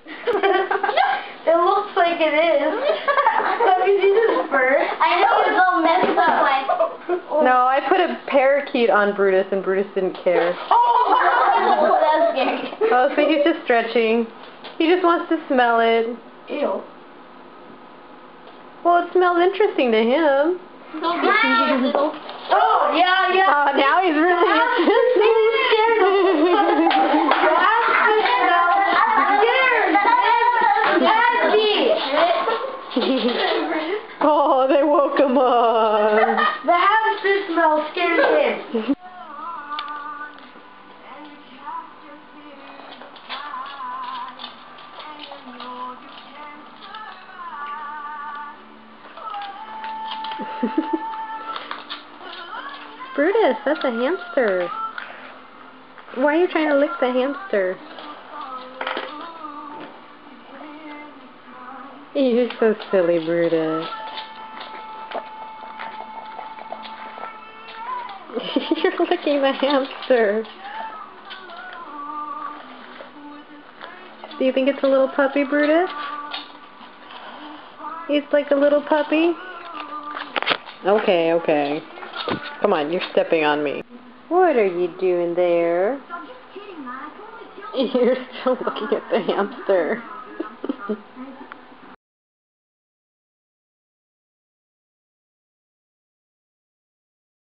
It looks like it is. Have you seen his fur? I know it's all messed up. Like. No, I put a parakeet on Brutus and Brutus didn't care. Oh, that's scary. Oh, so he's just stretching. He just wants to smell it. Ew. Well, it smells interesting to him. Don't be scared, little. Oh, yeah, yeah. Oh, now he's really Oh, they woke him up. The hamster smell scares him. Brutus, that's a hamster. Why are you trying to lick the hamster? You're so silly, Brutus. You're licking the hamster. Do you think it's a little puppy, Brutus? He's like a little puppy? Okay, okay. Come on, you're stepping on me. What are you doing there? You're still looking at the hamster.